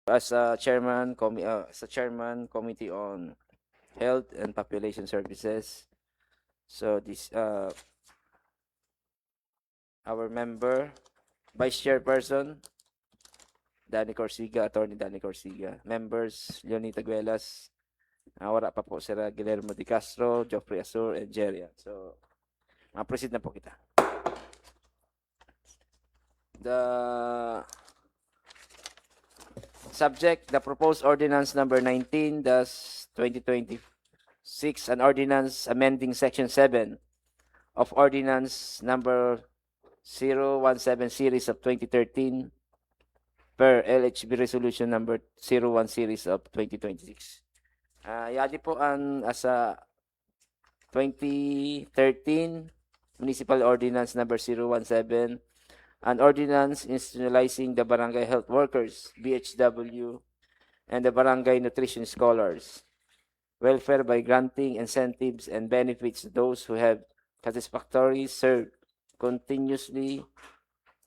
as a chairman, Committee on Health and Population Services. So this our member, Vice Chairperson, Attorney Danny Corsiga. Members, Leonie Taguelas, wala pa po Sir Guillermo de Castro, Geoffrey Asur, and Jeria. So, proceed na po kita. The subject, the proposed ordinance number 19, thus 2026, an ordinance amending section 7 of ordinance number 017 series of 2013 per LHB resolution number 01 series of 2026. Yadi po ang asa 2013 municipal ordinance number 017, an ordinance institutionalizing the barangay health workers, BHW, and the barangay nutrition scholars welfare by granting incentives and benefits to those who have satisfactorily served continuously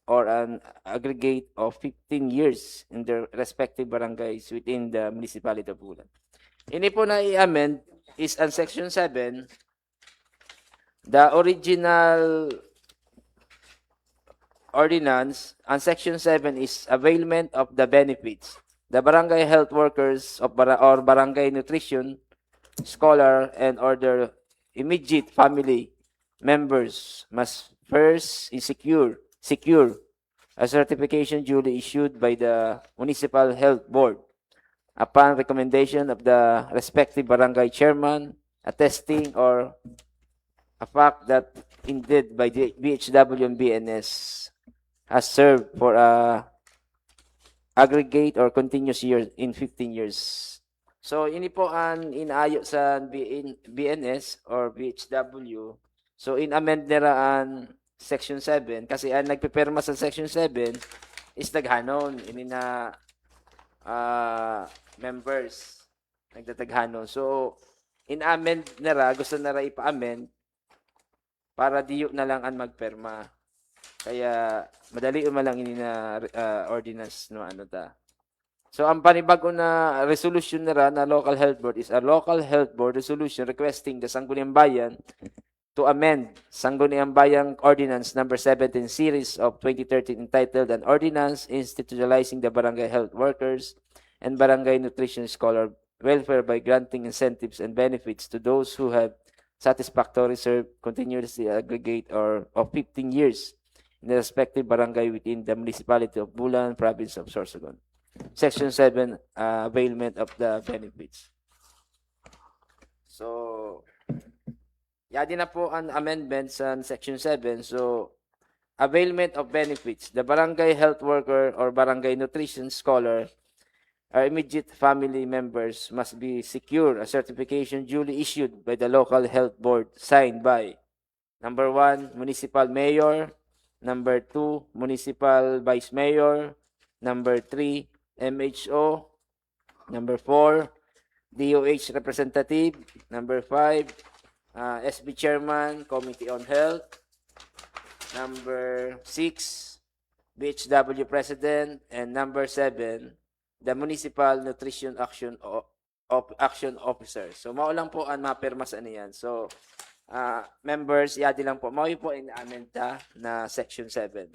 or an aggregate of 15 years in their respective barangays within the municipality of Bulan. Ini po na i-amend is on section 7. The original ordinance on section 7 is availment of the benefits. The barangay health workers of or barangay nutrition scholar and or their immediate family members must first secure a certification duly issued by the Municipal Health Board upon recommendation of the respective barangay chairman, attesting or a fact that indeed by the BHW and BNS has served for a aggregate or continuous years in 15 years. So, ini po ang inaayo sa BNS or BHW. So, in-amend niraan Section 7 kasi ang nagpipirma sa Section 7 is naghanon. Ini na members nagtataghanon. So, in-amend nira, gusto nira ipa-amend para diyo na lang ang magpirma. Kaya, madali lang ini na ordinance no ano ta. So, ang panibago na resolution nila na local health board is a local health board resolution requesting the Sangguniang Bayan to amend Sangguniang Bayan Ordinance number 17 series of 2013 entitled an ordinance institutionalizing the barangay health workers and barangay nutrition scholar welfare by granting incentives and benefits to those who have satisfactorily served continuously aggregate or of 15 years in the respective barangay within the municipality of Bulan, province of Sorsogon. Section 7, availment of the benefits. So, yadi na po ang amendments sa Section 7. So, availment of benefits. The barangay health worker or barangay nutrition scholar or immediate family members must be secure a certification duly issued by the local health board signed by number 1, municipal mayor, number 2, municipal vice mayor, number 3, MHO, number 4, DOH representative, number 5, SB chairman, Committee on Health, number 6, BHW president, and number 7, the Municipal Nutrition Action Officer. So, mao lang po ang mapirma sa niyan. So, members, yadi lang po. Mao po in-amend na Section 7.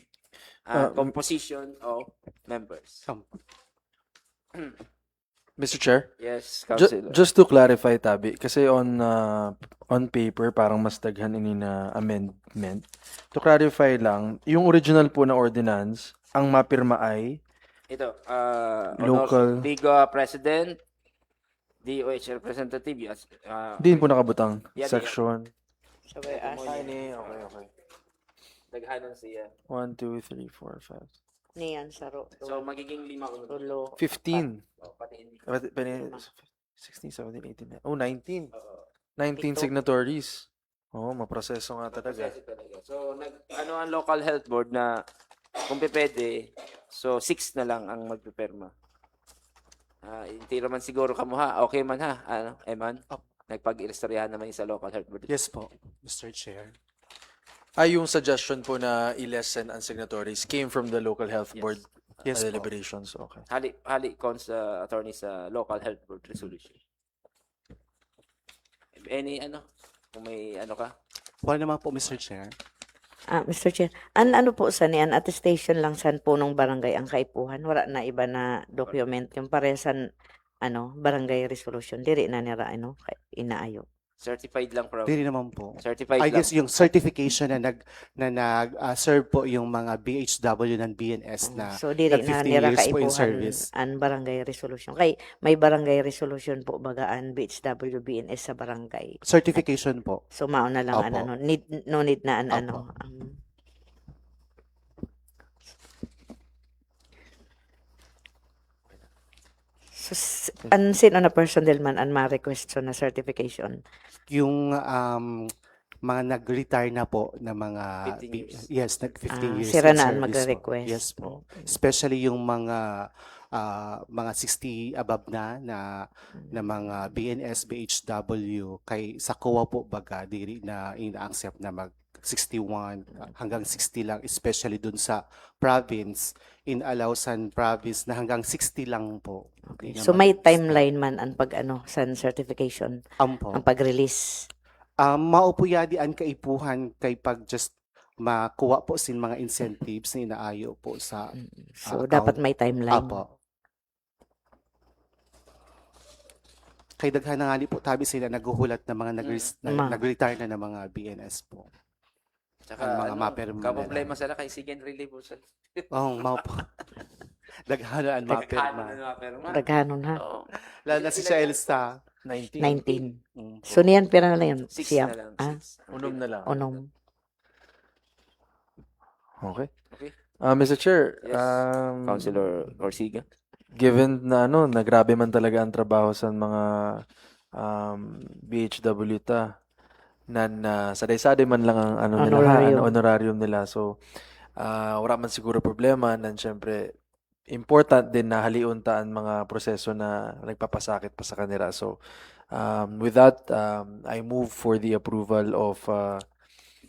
Composition of members. Mr. Chair? Yes, Councilor. Just to clarify, Tabi, kasi on paper, parang mas daghan ini na amendment. To clarify lang, yung original po na ordinance, ang mapirma ay Ito, Local- Liga President, DOH representative, yes. din po nakabutang Yeah, section. Sabay asa Okay. Daghanon siya. 1, 2, 3, 4, 5. niyan sa So, magiging 5 uno. tulo. 15. Pati hindi. 16, 17, 18. Oh, 19. Oo. 19 Ito. signatories. Oh, maproseso nga talaga. Proseso talaga. So, ang local health board na kung pwede, so 6 na lang ang magpipirma. Hindi naman siguro kamuha. Okay man ha, Eman? Nagpag-irestoryahan naman yung sa local health board. Yes po, Mr. Chair. Ay, yung suggestion po na i-lessen ang signatories came from the local health Yes. board. Yes po. deliberations. Okay. Hali cons attorney sa local health board resolution. Any kung may ka? Wala naman po, Mr. Chair. Mr. Chair, ano po sa niyan, attestation lang san po nung barangay ang kaipuhan, wala na iba na document, yung paresan, barangay resolution, diri na nira, inaayo. Certified lang from Hindi naman po. certified I lang. guess yung certification na serve po yung mga BHW ng BNS na So, diri nag na 15 nira years po in kaipuhan service. ang barangay resolution. Kay, may barangay resolution po bagaan BHW, BNS sa barangay. Certification po. So, mauna lang, Opo. no need na, Opo. So, sino na person din man ang ma-request so na certification? Yung mga nag-retire na po na mga 15 years. yes, nag 15 years sira in na ang service po. magre-request. Yes po. Especially yung mga 60 above na mga BNS, BHW kay sa COA po baga diri na ina-accept na mag 61 hanggang 60 lang, especially dun sa province, in Alausan province na hanggang 60 lang po. Okay. Di So, naman may is- timeline man ang san certification, Ampo. ang pag-release. Maupuyadian kaipuhan kay pag just makuha po sin mga incentives na inaayo po sa So, account. dapat may timeline. Apo. Kay daghan na nga ni po tabi sila naghuhulat ng mga nag-retire na ng mga BNS po. Tsaka ang mga mapirma nila. problema sila kay Sig and Relief po sila. Oh, mao po. Daghan na ang mapirma. mapirma. Daghanon ha. Oo. Lalo na si Siya Elsa. 19. 19. Po. So, niyan, pira na lang yun. Six Siya, na lang. ah, Six. Unom na lang. onom. Okay. Okay. Mr. Chair, Yes. Councilor Orsiga. given na nagrabe man talaga ang trabaho sa mga BHW na saday-saday man lang ang Honorarium. ang honorarium nila. So wala man siguro problema nan syempre important din na haliunta ang mga proseso na nagpapasakit pa sa kanila. So with that, I move for the approval of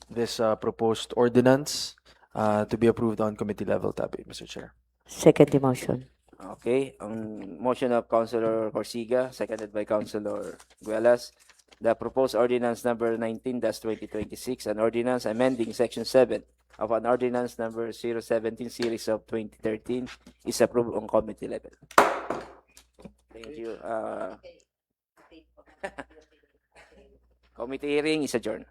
this proposed ordinance to be approved on committee level, Tabi, Mr. Chair. Second motion. Okay. Ang motion of Councilor Orsiga, seconded by Councilor Guelas. The proposed ordinance number 19-2026, an ordinance amending section 7 of an ordinance number 017 series of 2013 is approved on committee level. Thank you. Committee hearing is adjourned.